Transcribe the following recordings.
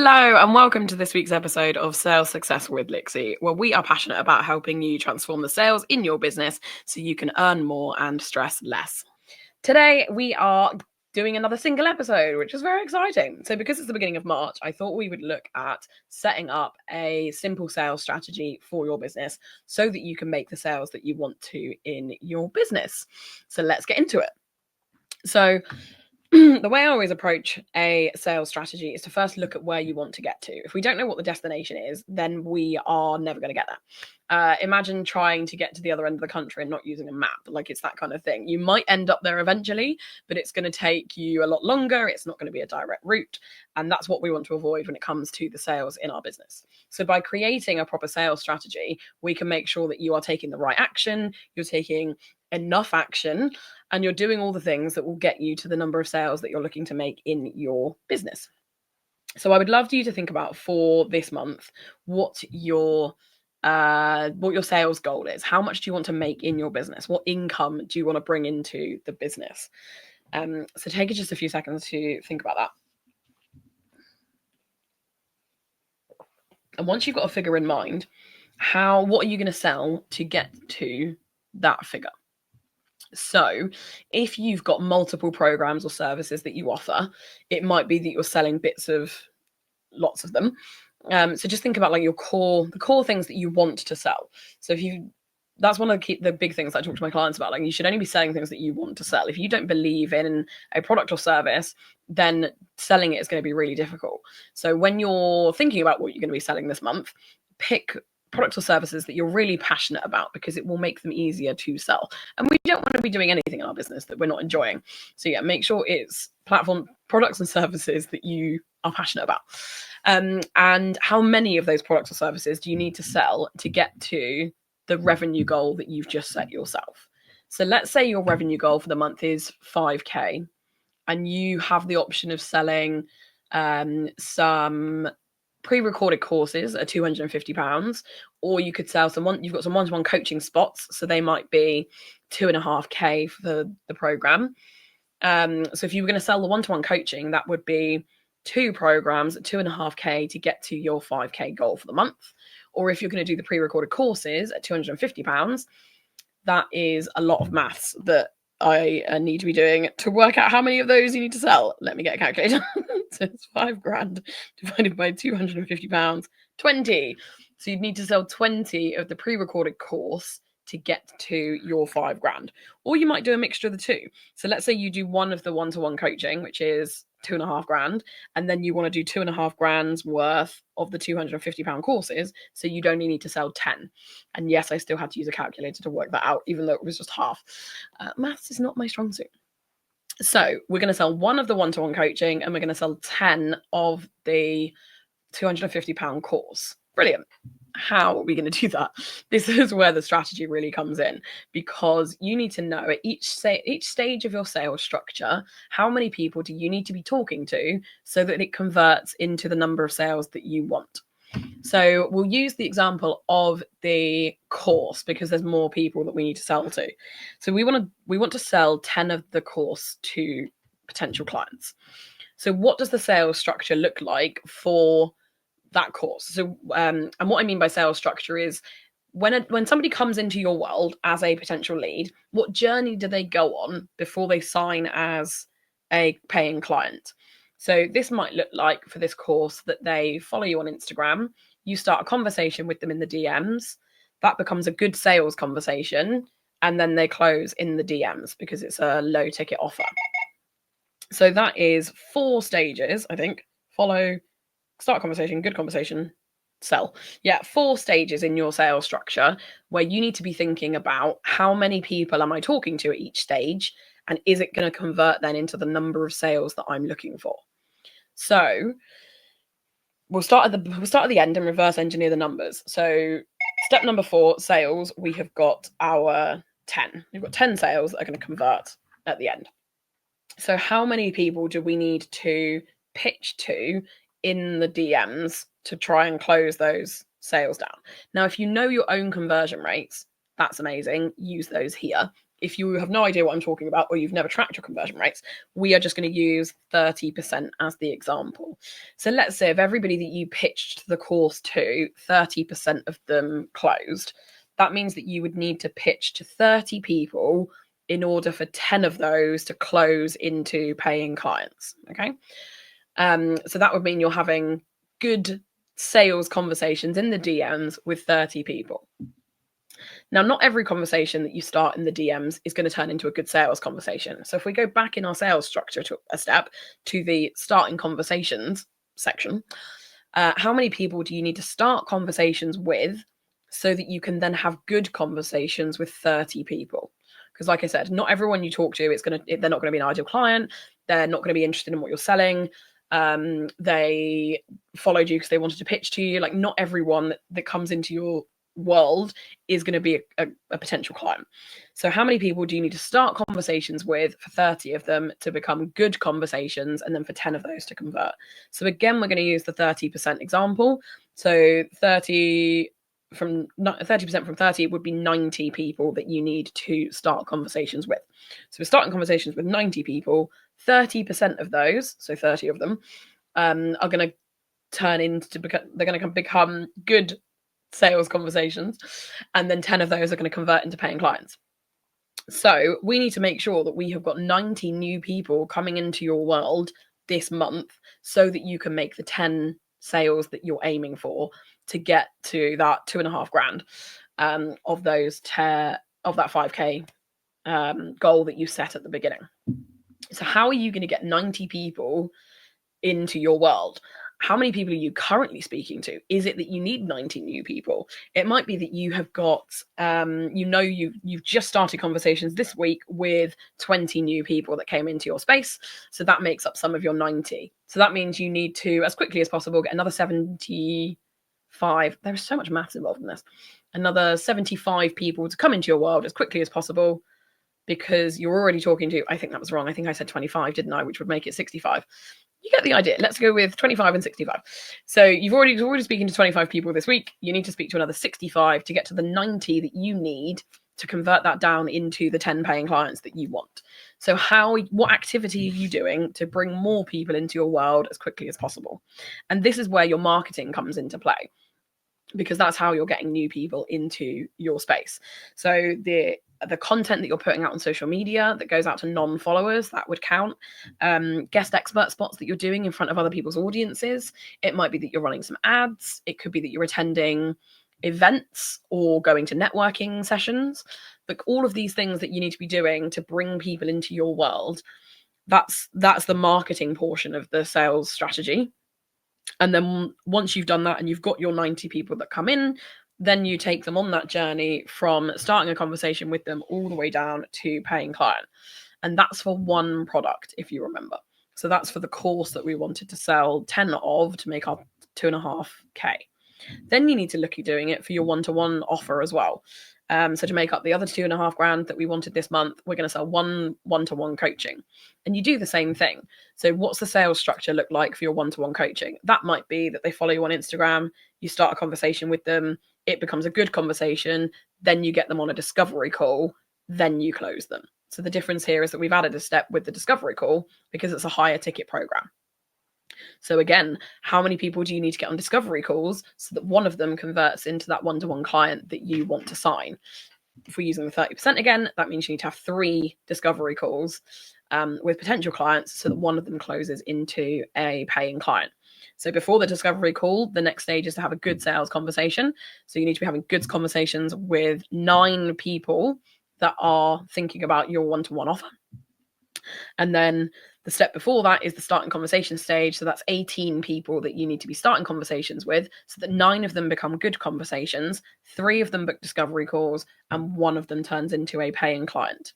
Hello and welcome to this week's episode of Sales Success with Lixxy, where we are passionate about helping you transform the sales in your business so you can earn more and stress less. Today we are doing another single episode, which is very exciting. So because it's the beginning of March, I thought we would look at setting up a simple sales strategy for your business so that you can make the sales that you want to in your business. So let's get into it. So the way I always approach a sales strategy is to first look at where you want to get to. If we don't know what the destination is, then we are never going to get there. Imagine trying to get to the other end of the country and not using a map. Like, it's that kind of thing. You might end up there eventually, but it's going to take you a lot longer. It's not going to be a direct route. And that's what we want to avoid when it comes to the sales in our business. So by creating a proper sales strategy, we can make sure that you are taking the right action, you're taking enough action, and you're doing all the things that will get you to the number of sales that you're looking to make in your business. So I would love you to think about for this month what your sales goal is. How much do you want to make in your business? What income do you want to bring into the business? So take just a few seconds to think about that. And once you've got a figure in mind, what are you going to sell to get to that figure? So if you've got multiple programs or services that you offer, it might be that you're selling bits of lots of them. So just think about like the core things that you want to sell. So that's one of the big things I talk to my clients about. Like, you should only be selling things that you want to sell. If you don't believe in a product or service, then selling it is going to be really difficult. So when you're thinking about what you're going to be selling this month, pick products or services that you're really passionate about, because it will make them easier to sell. And we don't want to be doing anything in our business that we're not enjoying. So yeah, make sure it's platform products and services that you are passionate about. And how many of those products or services do you need to sell to get to the revenue goal that you've just set yourself? So let's say your revenue goal for the month is 5k, and you have the option of selling some pre-recorded courses at £250, or you could sell you've got some one-to-one coaching spots, so they might be 2.5k for the program. So if you were going to sell the one-to-one coaching, that would be 2 programs at 2.5k to get to your 5k goal for the month. Or if you're going to do the pre-recorded courses at £250, that is a lot of maths that I need to be doing to work out how many of those you need to sell. Let me get a calculator. So it's £5,000 divided by £250, 20. So you'd need to sell 20 of the pre-recorded course to get to your £5,000. Or you might do a mixture of the two. So let's say you do one of the one-to-one coaching, which is £2,500, and then you want to do £2,500 worth of the £250 courses, so you'd only need to sell 10. And yes, I still had to use a calculator to work that out, even though it was just half. Maths is not my strong suit. So we're going to sell one of the one-to-one coaching, and we're going to sell 10 of the £250 course. Brilliant. How are we going to do that? This is where the strategy really comes in, because you need to know at each stage of your sales structure, how many people do you need to be talking to so that it converts into the number of sales that you want. So we'll use the example of the course because there's more people that we need to sell to. So we want to sell 10 of the course to potential clients. So what does the sales structure look like for that course? So and what I mean by sales structure is when somebody comes into your world as a potential lead, what journey do they go on before they sign as a paying client? So this might look like, for this course, that they follow you on Instagram, you start a conversation with them in the DMs, that becomes a good sales conversation, and then they close in the DMs because it's a low ticket offer. So that is 4 stages, I think. Follow, start conversation, good conversation, sell. Yeah, 4 stages in your sales structure where you need to be thinking about how many people am I talking to at each stage, and is it going to convert then into the number of sales that I'm looking for? So we'll start at the end and reverse engineer the numbers. So step number 4, sales, we have got our 10. We've got 10 sales that are going to convert at the end. So how many people do we need to pitch to in the DMs to try and close those sales down? Now, if you know your own conversion rates, that's amazing. Use those here. if you have no idea what I'm talking about, or you've never tracked your conversion rates, we are just going to use 30% as the example. So let's say if everybody that you pitched the course to, 30% of them closed, that means that you would need to pitch to 30 people in order for 10 of those to close into paying clients. Okay. So that would mean you're having good sales conversations in the DMs with 30 people. Now, not every conversation that you start in the DMs is going to turn into a good sales conversation. So if we go back in our sales structure to a step to the starting conversations section, how many people do you need to start conversations with so that you can then have good conversations with 30 people? Because like I said, not everyone you talk to, they're not going to be an ideal client. They're not going to be interested in what you're selling. They followed you because they wanted to pitch to you. Like, not everyone that comes into your world is going to be a potential client. So how many people do you need to start conversations with for 30 of them to become good conversations, and then for 10 of those to convert? So again, we're going to use the 30% example. So 30% from 30 would be 90 people that you need to start conversations with. So we're starting conversations with 90 people. 30% of those, so 30 of them, are going to turn into they're going to become good sales conversations, and then 10 of those are going to convert into paying clients. So we need to make sure that we have got 90 new people coming into your world this month so that you can make the 10 sales that you're aiming for to get to that 2.5 grand of that 5k goal that you set at the beginning. So how are you going to get 90 people into your world? How many people are you currently speaking to? Is it that you need 90 new people? It might be that you have got, you've just started conversations this week with 20 new people that came into your space. So that makes up some of your 90. So that means you need to, as quickly as possible, get another 75. There is so much maths involved in this. Another 75 people to come into your world as quickly as possible, because you're already talking to, I think that was wrong. I think I said 25, didn't I? Which would make it 65. You get the idea. Let's go with 25 and 65. So you're already speaking to 25 people this week. You need to speak to another 65 to get to the 90 that you need to convert that down into the 10 paying clients that you want. So what activity are you doing to bring more people into your world as quickly as possible? And this is where your marketing comes into play, because that's how you're getting new people into your space. So the content that you're putting out on social media that goes out to non-followers, that would count. Guest expert spots that you're doing in front of other people's audiences. It might be that you're running some ads. It could be that you're attending events or going to networking sessions. Like, all of these things that you need to be doing to bring people into your world, that's the marketing portion of the sales strategy. And then once you've done that and you've got your 90 people that come in, then you take them on that journey from starting a conversation with them all the way down to paying client. And that's for one product, if you remember. So that's for the course that we wanted to sell 10 of to make our 2.5k. Then you need to look at doing it for your one-to-one offer as well. So to make up the other 2.5 grand that we wanted this month, we're going to sell one-to-one coaching. And you do the same thing. So what's the sales structure look like for your one-to-one coaching? That might be that they follow you on Instagram, you start a conversation with them, it becomes a good conversation, then you get them on a discovery call, then you close them. So the difference here is that we've added a step with the discovery call because it's a higher ticket program. So again, how many people do you need to get on discovery calls so that one of them converts into that one-to-one client that you want to sign? If we're using the 30% again, that means you need to have 3 discovery calls with potential clients so that one of them closes into a paying client. So before the discovery call, the next stage is to have a good sales conversation. So you need to be having good conversations with 9 people that are thinking about your one-to-one offer. And then the step before that is the starting conversation stage. So that's 18 people that you need to be starting conversations with so that 9 of them become good conversations, 3 of them book discovery calls, and 1 of them turns into a paying client.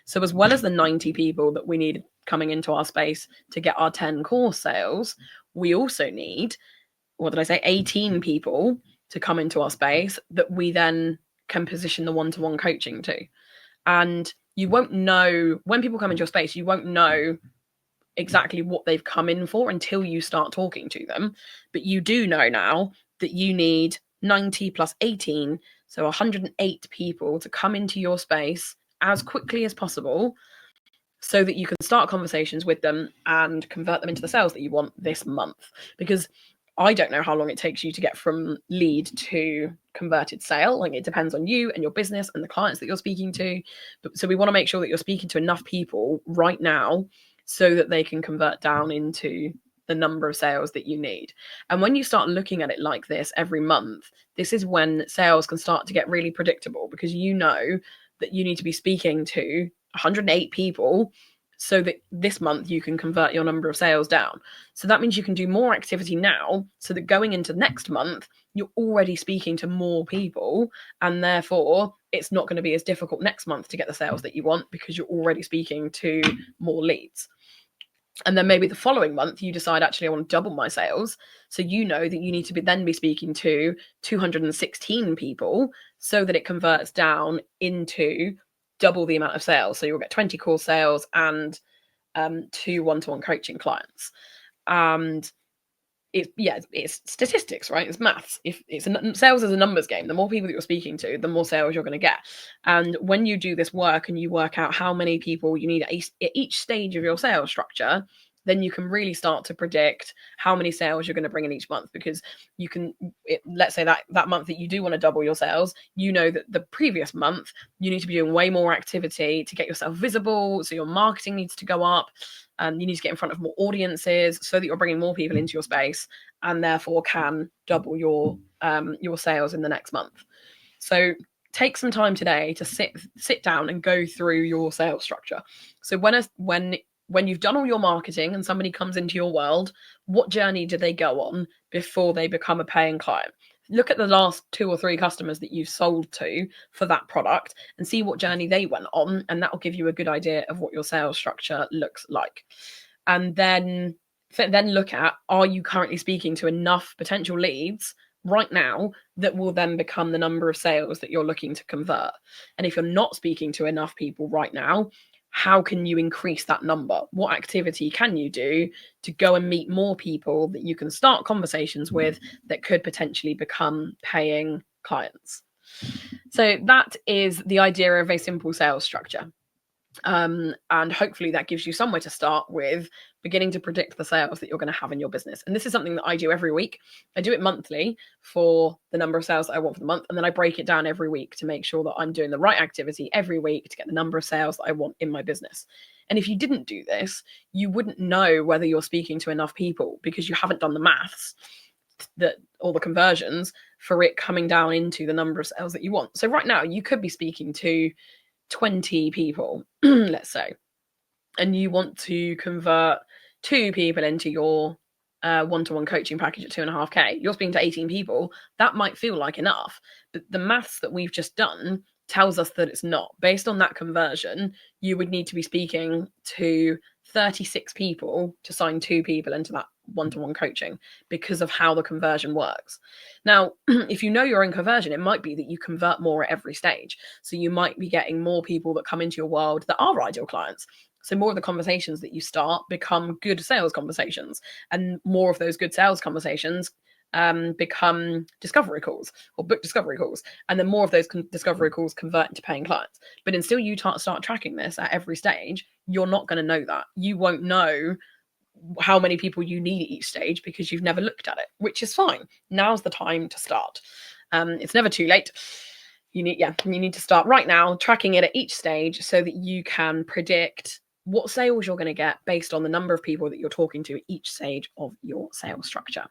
So as well as the 90 people that we need coming into our space to get our 10 course sales, we also need, 18 people to come into our space that we then can position the one-to-one coaching to. And you won't know, when people come into your space, you won't know exactly what they've come in for until you start talking to them. But you do know now that you need 90 plus 18, so 108 people to come into your space as quickly as possible so that you can start conversations with them and convert them into the sales that you want this month. Because I don't know how long it takes you to get from lead to converted sale. Like, it depends on you and your business and the clients that you're speaking to. So we want to make sure that you're speaking to enough people right now so that they can convert down into the number of sales that you need. And when you start looking at it like this every month, this is when sales can start to get really predictable, because you know that you need to be speaking to 108 people so that this month you can convert your number of sales down. So that means you can do more activity now, so that going into next month, you're already speaking to more people, and therefore it's not going to be as difficult next month to get the sales that you want, because you're already speaking to more leads. And then maybe the following month you decide, actually, I want to double my sales. So you know that you need to then be speaking to 216 people so that it converts down into double the amount of sales. So you'll get 20 core sales and 2 one-to-one coaching clients. And it's statistics, right? It's maths. If sales is a numbers game, the more people that you're speaking to, the more sales you're going to get. And when you do this work and you work out how many people you need at each stage of your sales structure, then you can really start to predict how many sales you're going to bring in each month. Because you can, let's say that month that you do want to double your sales, you know that the previous month you need to be doing way more activity to get yourself visible. So your marketing needs to go up. You need to get in front of more audiences so that you're bringing more people into your space, and therefore can double your sales in the next month. So take some time today to sit down and go through your sales structure. So when you've done all your marketing and somebody comes into your world, what journey do they go on before they become a paying client? Look at the last 2 or 3 customers that you've sold to for that product and see what journey they went on. And that will give you a good idea of what your sales structure looks like. And then look at, are you currently speaking to enough potential leads right now that will then become the number of sales that you're looking to convert? And if you're not speaking to enough people right now, how can you increase that number? What activity can you do to go and meet more people that you can start conversations with that could potentially become paying clients? So that is the idea of a simple sales structure. And hopefully that gives you somewhere to start with beginning to predict the sales that you're going to have in your business. And this is something that I do every week. I do it monthly for the number of sales that I want for the month, and then I break it down every week to make sure that I'm doing the right activity every week to get the number of sales that I want in my business. And if you didn't do this, you wouldn't know whether you're speaking to enough people, because you haven't done the maths or the conversions for it coming down into the number of sales that you want. So right now you could be speaking to 20 people, let's say, and you want to convert 2 people into your one-to-one coaching package at 2.5k. You're speaking to 18 people. That might feel like enough, but the maths that we've just done tells us that it's not. Based on that conversion, you would need to be speaking to 36 people to sign 2 people into that one-to-one coaching, because of how the conversion works. Now, if you know your own conversion, it might be that you convert more at every stage. So you might be getting more people that come into your world that are ideal clients. So more of the conversations that you start become good sales conversations, and more of those good sales conversations become discovery calls or book discovery calls, and then more of those discovery calls convert into paying clients. But until you start tracking this at every stage, you're not going to know that. You won't know how many people you need at each stage because you've never looked at it, which is fine. Now's the time to start. It's never too late. You need to start right now, tracking it at each stage so that you can predict what sales you're going to get based on the number of people that you're talking to at each stage of your sales structure.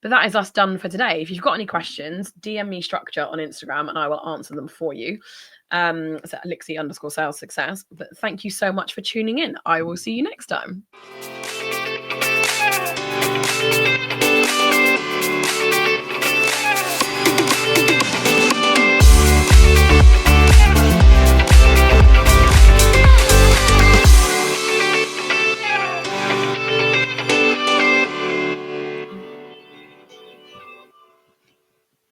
But that is us done for today. If you've got any questions, DM me structure on Instagram and I will answer them for you. So Lixxy _sales success. But thank you so much for tuning in. I will see you next time.